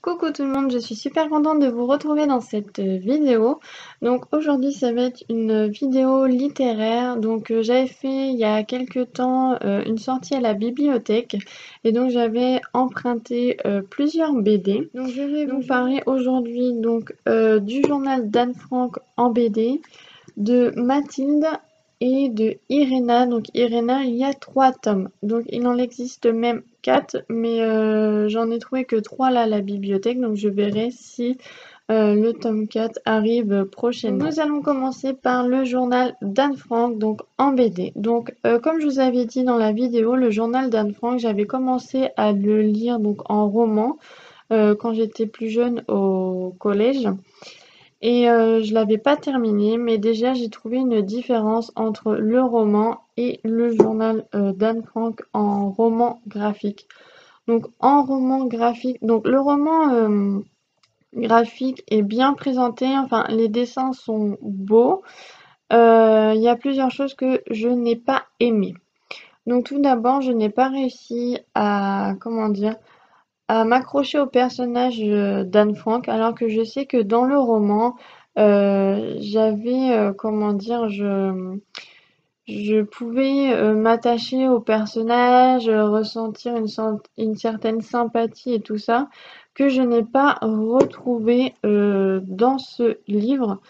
Coucou tout le monde, je suis super contente de vous retrouver dans cette vidéo. Donc aujourd'hui ça va être une vidéo littéraire. Donc j'avais fait il y a quelques temps une sortie à la bibliothèque et donc j'avais emprunté plusieurs BD. Donc je vais vous parler aujourd'hui du journal d'Anne Frank en BD, de Mathilde et de Irena. Donc Irena, il y a 3 tomes. Donc il en existe même 4, mais j'en ai trouvé que 3 là à la bibliothèque. Donc je verrai si le tome 4 arrive prochainement. Nous allons commencer par le journal d'Anne Frank, donc en BD. Donc comme je vous avais dit dans la vidéo, le journal d'Anne Frank, j'avais commencé à le lire donc en roman quand j'étais plus jeune au collège. Et je l'avais pas terminé, mais déjà j'ai trouvé une différence entre le roman et le journal d'Anne Frank en roman graphique. Donc en roman graphique, donc le roman graphique est bien présenté, enfin les dessins sont beaux. Il y a plusieurs choses que je n'ai pas aimées. Donc tout d'abord, je n'ai pas réussi à, comment dire, à m'accrocher au personnage d'Anne Frank, alors que je sais que dans le roman, j'avais, comment dire, je pouvais m'attacher au personnage, ressentir une certaine sympathie et tout ça, que je n'ai pas retrouvé dans ce livre.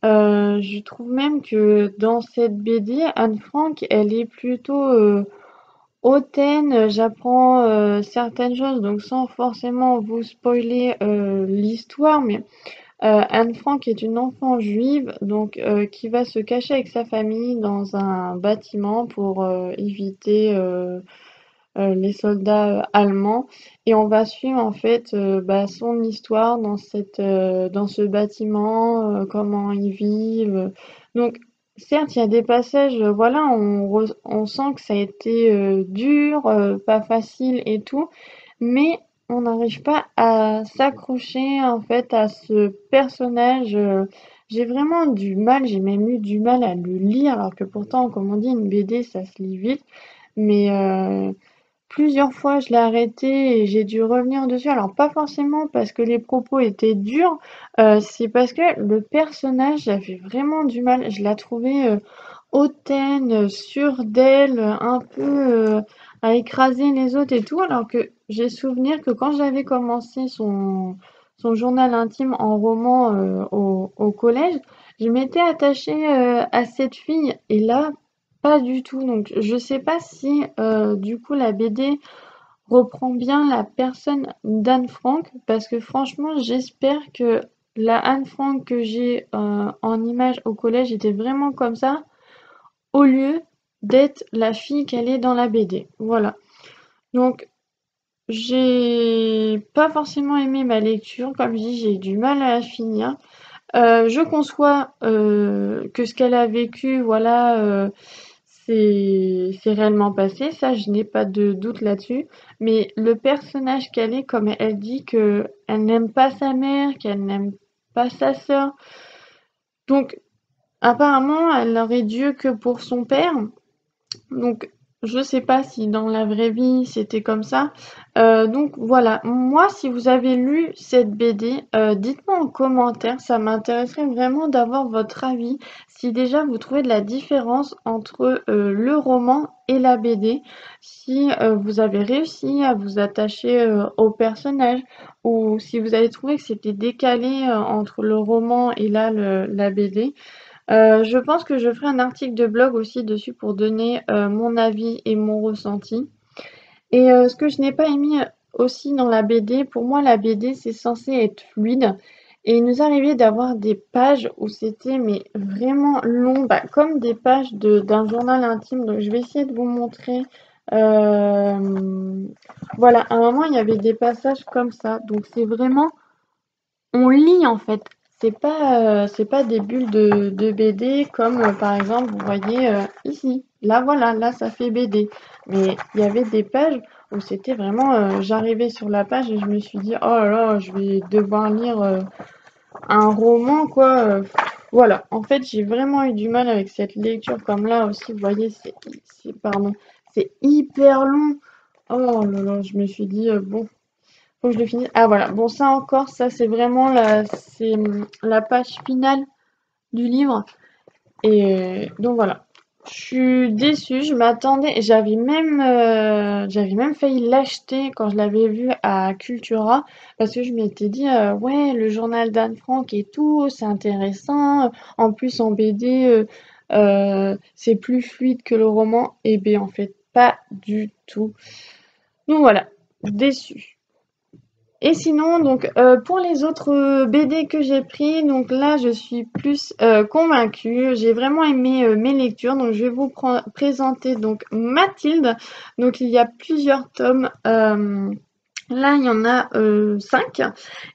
Je trouve même que dans cette BD, Anne Frank, elle est plutôt hautaine. J'apprends certaines choses, donc sans forcément vous spoiler l'histoire, mais Anne Frank est une enfant juive donc qui va se cacher avec sa famille dans un bâtiment pour éviter les soldats allemands, et on va suivre en fait son histoire dans ce bâtiment, comment ils vivent. Donc certes, il y a des passages, voilà, on sent que ça a été dur, pas facile et tout, mais on n'arrive pas à s'accrocher en fait à ce personnage. J'ai vraiment du mal, j'ai même eu du mal à le lire, alors que pourtant, comme on dit, une BD, ça se lit vite. Mais plusieurs fois, je l'ai arrêté et j'ai dû revenir dessus. Alors, pas forcément parce que les propos étaient durs, c'est parce que le personnage, j'avais vraiment du mal. Je la trouvais hautaine, sûre d'elle, un peu à écraser les autres et tout, alors que j'ai souvenir que quand j'avais commencé son journal intime en roman au collège, je m'étais attachée à cette fille, et là, pas du tout. Donc je sais pas si du coup la BD reprend bien la personne d'Anne Frank, parce que franchement j'espère que la Anne Frank que j'ai en image au collège était vraiment comme ça, au lieu d'être la fille qu'elle est dans la BD. Voilà. Donc, j'ai pas forcément aimé ma lecture. Comme je dis, j'ai eu du mal à la finir. Je conçois que ce qu'elle a vécu, voilà, c'est réellement passé. Ça, je n'ai pas de doute là-dessus. Mais le personnage qu'elle est, comme elle dit que elle n'aime pas sa mère, qu'elle n'aime pas sa sœur. Donc, apparemment, elle n'aurait Dieu que pour son père. Donc, je sais pas si dans la vraie vie c'était comme ça. Donc voilà, moi si vous avez lu cette BD, dites-moi en commentaire, ça m'intéresserait vraiment d'avoir votre avis. Si déjà vous trouvez de la différence entre le roman et la BD, si vous avez réussi à vous attacher au personnage, ou si vous avez trouvé que c'était décalé entre le roman et là la BD. Je pense que je ferai un article de blog aussi dessus pour donner mon avis et mon ressenti. Et ce que je n'ai pas aimé aussi dans la BD, pour moi la BD c'est censé être fluide. Et il nous arrivait d'avoir des pages où c'était mais vraiment long, comme des pages d'un journal intime. Donc je vais essayer de vous montrer. Voilà, à un moment il y avait des passages comme ça. Donc c'est vraiment, on lit en fait. C'est pas des bulles de BD comme par exemple vous voyez ici. Là voilà, là ça fait BD. Mais il y avait des pages où c'était vraiment, j'arrivais sur la page et je me suis dit oh là là, je vais devoir lire un roman quoi. Voilà, en fait j'ai vraiment eu du mal avec cette lecture, comme là aussi vous voyez pardon, c'est hyper long. Oh là là, je me suis dit bon. Faut que je le finisse. Ah voilà, bon ça encore, ça c'est vraiment la page finale du livre. Et donc voilà. Je suis déçue, je m'attendais, j'avais même failli l'acheter quand je l'avais vu à Cultura, parce que je m'étais dit, ouais, le journal d'Anne Frank et tout, c'est intéressant. En plus, en BD, c'est plus fluide que le roman. Et bien, en fait, pas du tout. Donc voilà, déçue. Et sinon, donc pour les autres BD que j'ai pris, donc là je suis plus convaincue. J'ai vraiment aimé mes lectures, donc je vais vous présenter donc Mathilde. Donc il y a plusieurs tomes. Là, il y en a 5.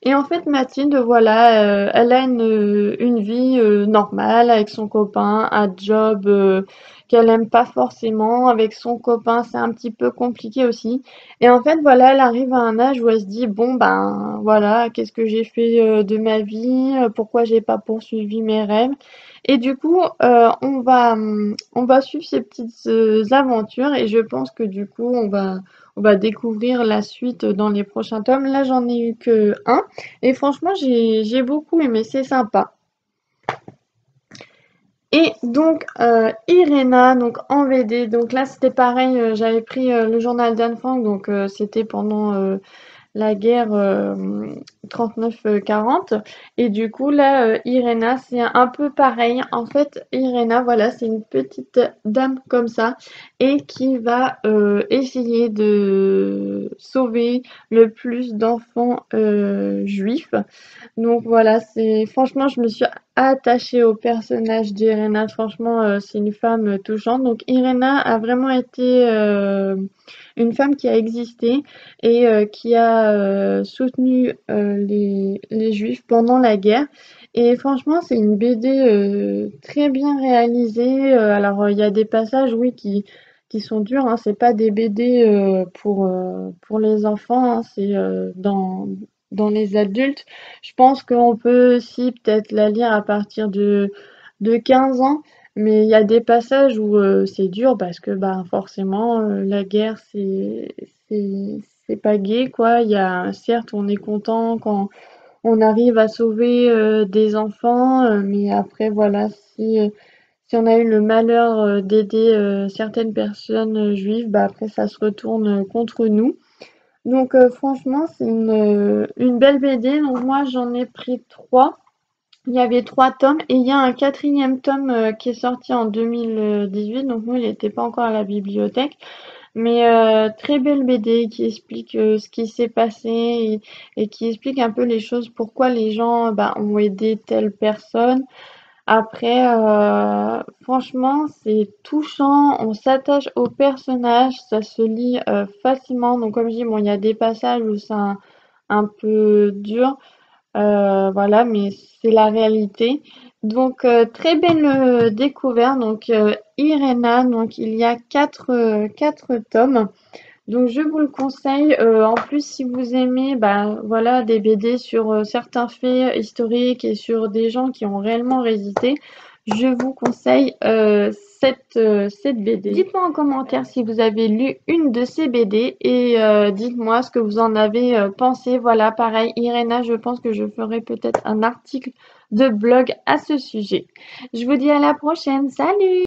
Et en fait, Mathilde, voilà, elle a une vie normale avec son copain, un job qu'elle aime pas forcément. Avec son copain, c'est un petit peu compliqué aussi. Et en fait, voilà, elle arrive à un âge où elle se dit, bon, ben voilà, qu'est-ce que j'ai fait de ma vie? Pourquoi j'ai pas poursuivi mes rêves? Et du coup, on va suivre ces petites aventures et je pense que du coup, on va découvrir la suite dans les prochains tomes. Là, j'en ai eu que un. Et franchement, j'ai beaucoup aimé. C'est sympa. Et donc, Irena, donc en VD. Donc là, c'était pareil. J'avais pris le journal d'Anne Frank. Donc, c'était pendant la guerre 39-40. Et du coup, là, Irena, c'est un peu pareil. En fait, Irena, voilà, c'est une petite dame comme ça et qui va essayer de sauver le plus d'enfants juifs. Donc voilà, c'est franchement, je me suis attachée au personnage d'Irena. Franchement, c'est une femme touchante. Donc Irena a vraiment été une femme qui a existé et qui a soutenu les Juifs pendant la guerre. Et franchement, c'est une BD très bien réalisée. Alors, il y a des passages, oui, qui sont durs. Hein. C'est pas des BD pour les enfants. Hein. C'est dans les adultes. Je pense qu'on peut aussi peut-être la lire à partir de 15 ans. Mais il y a des passages où c'est dur parce que bah, forcément, la guerre, c'est pas gai, quoi. Il y a, certes, on est content quand on arrive à sauver des enfants, mais après, voilà, si on a eu le malheur d'aider certaines personnes juives, bah, après, ça se retourne contre nous. Donc, franchement, c'est une belle BD. Donc, moi, j'en ai pris 3. Il y avait 3 tomes et il y a un quatrième tome qui est sorti en 2018. Donc, nous, il n'était pas encore à la bibliothèque. Mais très belle BD qui explique ce qui s'est passé et qui explique un peu les choses, pourquoi les gens bah, ont aidé telle personne. Après, franchement, c'est touchant, on s'attache au personnage, ça se lit facilement. Donc comme je dis, bon, il y a des passages où c'est un peu dur, voilà, mais c'est la réalité. Donc très belle découverte. Donc Irena, donc il y a quatre tomes. Donc je vous le conseille. En plus, si vous aimez, bah, voilà, des BD sur certains faits historiques et sur des gens qui ont réellement résisté, je vous conseille cette BD. Dites-moi en commentaire si vous avez lu une de ces BD et dites-moi ce que vous en avez pensé. Voilà, pareil, Irena, je pense que je ferai peut-être un article de blog à ce sujet. Je vous dis à la prochaine. Salut!